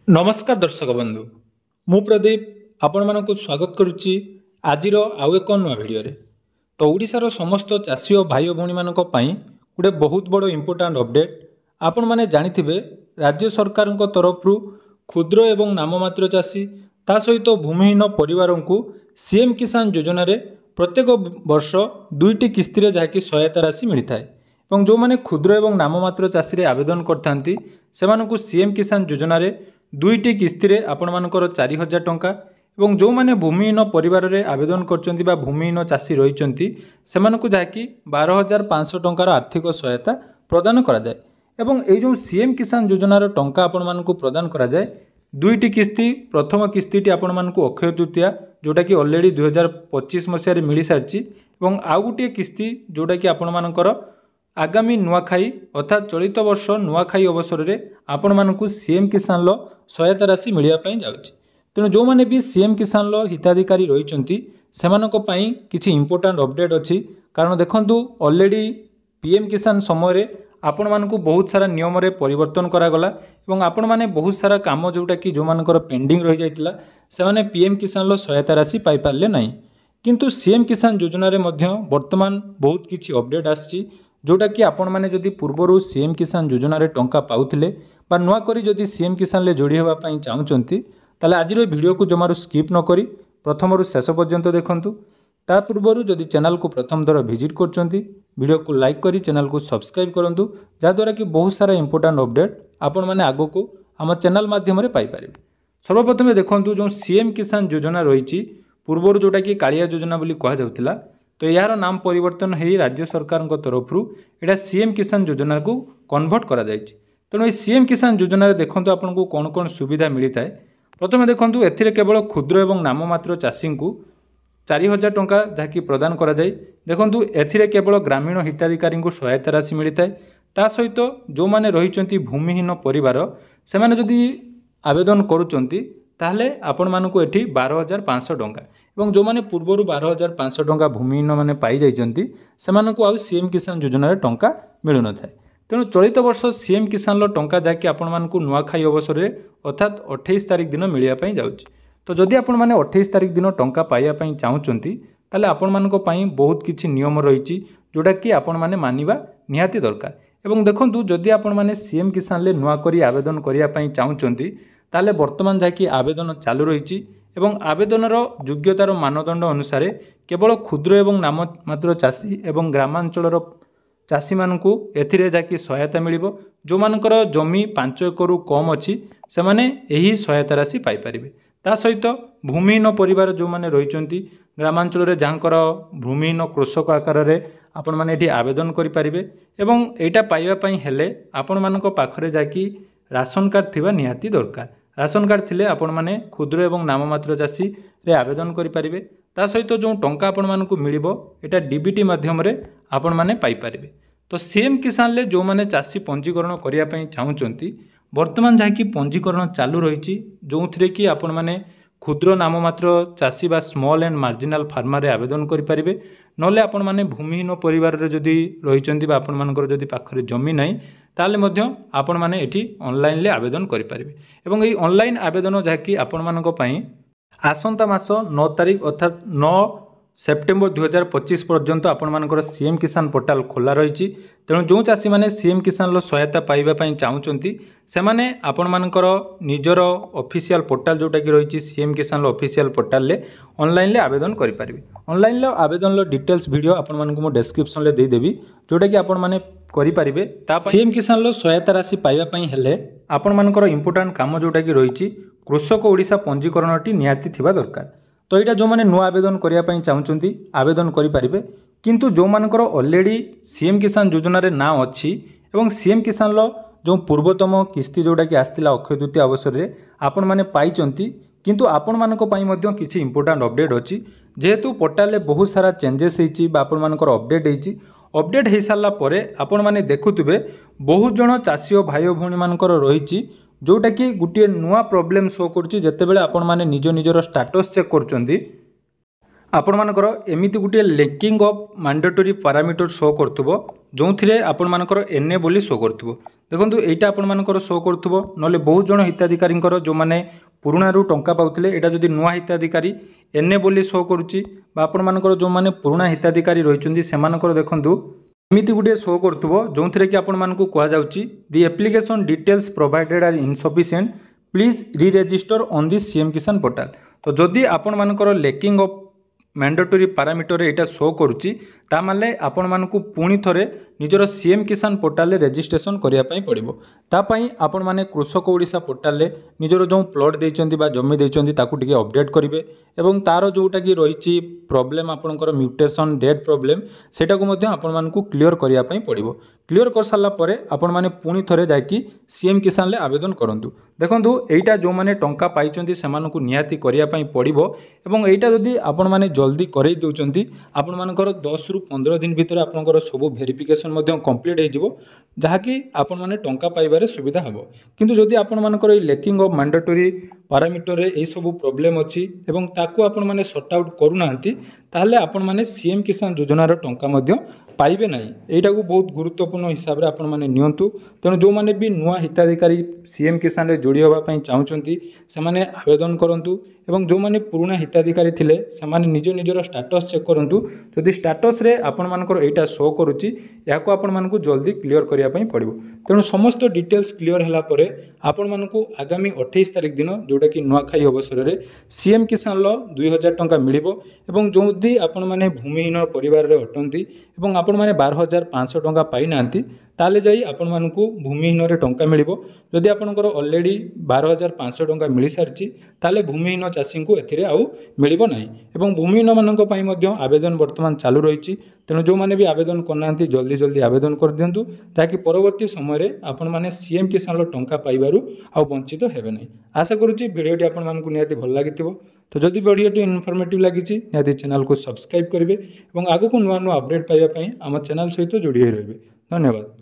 नमस्कार दर्शक बंधु मु प्रदीप आपण मानक स्वागत करुच्ची आजिर आउ एक नुआ भिडियो रे। तो ओडिशार समस्त चाषी और भाई भौणी मानक पई गोटे बहुत बड़ इंपोर्टाट अपडेट आपण माने जानिथिबे राज्य सरकार तरफ क्षुद्र एवं नाममात्र चाषी ता सहित भूमिहीन परिवार को सीएम किसान योजना रे प्रत्येक वर्ष 2टी किस्ती रे जहाँकि सहायता राशि मिलता है और जो मैंने क्षुद्र एवं नाममात्र चाषी रे आवेदन करथांती सेमानकु सीएम किसान योजना रे 2टी किस्ती रे आपण मानकर 4000 टंका और जो मैंने भूमिहीन परिवार रे आवेदन करचंती बा भूमिहीन चाषी रहिचंती सेमानकु जहाँकि 12500 टंकार आर्थिक सहायता प्रदान करा जाए। एवं ए जो सीएम किसान योजनार टंका आपण मानकु प्रदान करा जाए 2टी किस्ती प्रथम किस्तीटी आपण मानकु अक्षय तृतीया जोटा कि ऑलरेडी 2025 मसीह मिल सारी और आउ गोटे किस्ती जोटा कि आपण मानकर आगामी नुआखाई अर्थात चलित वर्ष नुआखाई अवसर में आपण मानकु सीएम किसान लो सहायता राशि मिलवाई जाउछि। तेणु जो मैंने भी सीएम किसान लो हिताधिकारी रहिचंती सेमानक पई किछि इंपोर्टेंट अपडेट अछि। कारण देखंतु ऑलरेडी पीएम किसान समय रे आपण मानकु बहुत सारा नियम रे परिवर्तन करा गला एवं आपण माने बहुत सारा काम जोटा कि जो मानकर पेंडिंग रहि जाइतिला से माने पीएम किसान लो सहायता राशि पाई पारले नाही। किंतु सीएम किसान योजना रे मध्य वर्तमान बहुत किछि अपडेट आछि जोटा कि आपण माने जदि पूर्वरु सीएम किसान योजना रे टंका पाउथिले बा नुआ करी जदि सीएम किसान ले जोड़ी हेबा पई चाहुचंती ताले आजिर वीडियो को जमारू स्किप न करी प्रथमरु शेष पर्यंत देखंतु। ता पूर्वरु जदि चैनल को प्रथम थर विजिट करचंती वीडियो को लाइक करी चैनल को सब्सक्राइब करंतु जा द्वारा कि बहुत सारा इंपोर्टेंट अपडेट आपण माने आगो को हम चैनल माध्यम रे पाई परिबे। सर्वप्रथम देखंतु जो सीएम किसान योजना रहिछि पूर्वरु जोटा कि कालिया योजना बोली कहा जाउतिला तो यार नाम परिवर्तन हो राज्य सरकार तरफ एटा सीएम किसान योजना को कन्वर्ट करा जायछि। तेणु ये सीएम किसान योजना देखंतु आपको कौन कौन सुविधा मिलता है। प्रथम देखंतु एथिरे केवल क्षुद्र एवं नाममात्र चाषी को 4000 टंका जहाँकि प्रदान करा जाय। देखंतु एथिरे केवल ग्रामीण हिताधिकारी को सहायता राशि मिलता है। ता सहित जो माने रहिचंती भूमिहीन परिवार से माने जदि आवेदन करूचंती ताहले आपण मानकु एठी 12500 टंका और जो माने पूर्वरु 12500 टंका भूमिहीन माने पाई जाइचंती सेमानकु आउ सीएम किसान योजना रे टंका मिलु न थाए। तेणु चलित वर्ष सीएम किसान लो टंका जहाँकि आपण मानकु नुआखाई अवसर में अर्थात 28 तारिख दिन मिलिया पई जाउछि। तो जदि आपण माने 28 तारिख दिन टंका पाइया पई चाहुचंती ताले आपण मानको पई बहुत किछि नियम रहिछि जोटा कि आपण माने मानिबा निहाती दरकार। एवं देखंतु जदि आपण माने सीएम किसान ले नुआ करी आवेदन करिया पई चाहुचंती ताले वर्तमान जहाँकि आवेदन चालू रहिछि एवं आवेदनर योग्यतार मानदंड अनुसार केवल क्षुद्र एवं नाममात्र चाषी एवं ग्रामांचलर चाषी मानकु एथिरे जाकि सहायता मिलिबो। जो मानकर जमी 5 एकरु कम अछि से माने एही सहायता राशि पाई परिबे। ता सहित भूमिहीन परिवार जो माने रहिचंती ग्रामांचल रे जांकर भूमिहीन कृषक आकार रे आपण माने एठी आवेदन करि परिबे एवं एटा पाइबा पई हेले आपण मानक पाखरे जाकि राशन कार्ड थिबा निहाती दरकार। राशन कार्ड थिले आपण माने क्षुद्र एवं नाममात्र चाषी रे आवेदन करि परिबे। ता सहित जो टंका आपण मानकु मिलिबो एटा डीबीटी माध्यम रे आपण माने पाई परिबे। तो सीएम किसान ले जो माने चाषी पंजीकरण करिया पई चाहुचंती वर्तमान जहाँकि पंजीकरण चालू रहिछि जोंथिरे कि आपण माने क्षुद्र नाममात्र चाषी बा स्मॉल एंड मार्जिनाल फार्मर रे आवेदन करि परिबे। नले आपण माने भूमिहीन परिवार रे जदि रहिचंती बा आपण मानकर जदि पाखरे जमी नाही ताले मध्य आपण माने एठी ऑनलाइन ले आवेदन करि परिबे। एवं एई ऑनलाइन आवेदन जहाँकि आपण मानक पई आसंता मास 9 तारिख अर्थात 9 सेप्टेम्बर 2025 पर्यंत आपण मानकर सीएम किसान पोर्टाल खोला रही। तेणु जो चाषी मैंने सीएम किसान लो सहायता पाइबा चाहूँगी से माने आपण मानकर निजर ऑफिशियल पोर्टाल जोटा कि रही सीएम किसान लो ऑफिशियल पोर्टाल ले ऑनलाइन ले आवेदन करि परिबे। ऑनलाइन लो आवेदन लो डिटेल्स वीडियो आपण मानकु मो डिस्क्रिप्शन ले दे देबी जोटा कि आपण माने करि परिबे। ता सीएम किसान लो सहायता राशि पाइबा पई हेले आपण मानकर इंपोर्टेंट काम जोटा कि रही कृषक ओडिशा पंजीकरणटी निहाती थिबा दरकार। तो यहाँ जो मैंने नुआ आवेदन करने चाहूँगी आवेदन करें किंतु जो मानकर ऑलरेडी सीएम किसान योजना रे नाम अच्छी एवं सीएम किसान लो जो पूर्वतम किस्ती जोटा कि आसला अक्षय तृतीया अवसर में आपण मैंने पाई किंतु आपण मानक पई मध्य किछि इंपोर्टेंट अपडेट अच्छी जेहेतु पोर्टाल रे बहुत सारा चेंजेस होती आपण मानकर अपडेट होती। अपडेट हो सारा पर आपण माने देखुथिबे बहुत जन चाषी और भाई भौणी मानकर रही जोटा कि गोटे नुआ प्रोब्लेम शो करुच्ची जितेबाला आपण माने निज निजर स्टाटस चेक करुचंती आपण मानकर एमिति गोटे lacking of mandatory parameter show करथुबो जोंथिरे आपण मानकर एनए बोली शो करथुबो। देखो यहाँ आपर शो करुव ना बहुत जन हिताधिकारी जो मैंने पुराणा टंका पाते यहाँ जब नुआ हिताधिकारी एने बोली शो करुच्ची आपर जो मैंने पुराणा हिताधिकारी रही से देखूँ एमती गोटे शो करुव जो थी कि आपण को कहुच्छी the application details provided are insufficient please reregister on the CM Kisan portal. तो जदि आपण मानकर लैकिंग ऑफ मैंडेटरी पैरामीटर यहाँ शो करुच्ची तामाने आपण मानकु पुणी थरे निजर सीएम किसान पोर्टाल रेजिस्ट्रेशन करने पड़ो। तापाई आपण माने कृषक ओडिशा पोर्टाल निजर जो प्लॉट देइचंती बा जमी देइचंती ताकू टिके अपडेट करेंगे एवं तार जोटा कि रही प्रॉब्लम आपणकर म्यूटेशन डेट प्रॉब्लम सेटा को मध्य आपण मानकु क्लियर करने पड़ो। क्लियर कर सारा पर आपण माने पुणी थरे जाकि सीएम किसान ले आवेदन करंतु। देखंतु एटा जो माने टंका पाइचंती सेमानकु निहाती करिया पई पड़िबो एवं एटा जदि आपण माने जल्दी करई देउचंती आपण मानकर 10 रु 15 दिन भितर आपनकर सब वेरिफिकेशन मध्य कंप्लीट हो जहाँकि आपण माने टंका पाइबारे सुविधा हबो। किंतु जदि आपण मानकर ए लैकिंग ऑफ मैंडेटरी पैरामीटर रे ए सब प्रॉब्लम अछि एवं ताकू आपण माने सॉर्ट आउट करूनांती ताहले आपण माने सीएम किसान योजनार टंका मध्य पाइबे नहीं। एटा को बहुत गुरुत्वपूर्ण हिसाब रे आपण माने नियंतु। तेणु जो माने भी नुआ हिताधिकारी सीएम किसान रे जोड़ी होबा पई चाहुचंती से माने आवेदन करंतु एवं जो माने पुराना हिताधिकारी थिले से माने निज निजर स्टेटस चेक करंतु। जदि स्टेटस रे आपण मानकर एटा शो करूची याको आपण मानकु जल्दी क्लियर करिया पई पड़िबो। तेणु समस्त डिटेल्स क्लियर हला परे आपण मानकु आगामी 28 तारिख दिन जोटा कि नुआखाई अवसर रे सीएम किसान लो 2000 टंका मिलिबो एवं जोदी आपण माने भूमिहीन परिवार रे अटंती एवं आपण माने 12500 टंका पाई नांती ताले जाई आपण मानकु भूमिहीन रे टंका मिलिबो। जदि आपनकर ऑलरेडी 12500 टंका मिली सारची ताले भूमिहीन चाषी को एथिरे आउ मिलिबो नाही एवं भूमिहीन मानक पई मध्य आवेदन वर्तमान चालू रहिची। तेणु जो माने भी आवेदन करनांती जल्दी जल्दी आवेदन कर दियंतु ताकि परवर्ती समय रे आपण माने सीएम किसान लो टंका पाइबारु आउ वंचित हेबे नाही। आशा करूची वीडियोटी आपण मानकु निहाती भल लागिथिबो। तो जदि वीडियोटी इनफॉर्मेटिव लगी निहाती चैनल को सब्सक्राइब करेंगे और आगो को नुआ नुआ अपडेट पाइबा पई आम चैनल सहित जोड़ी रहिबे। धन्यवाद।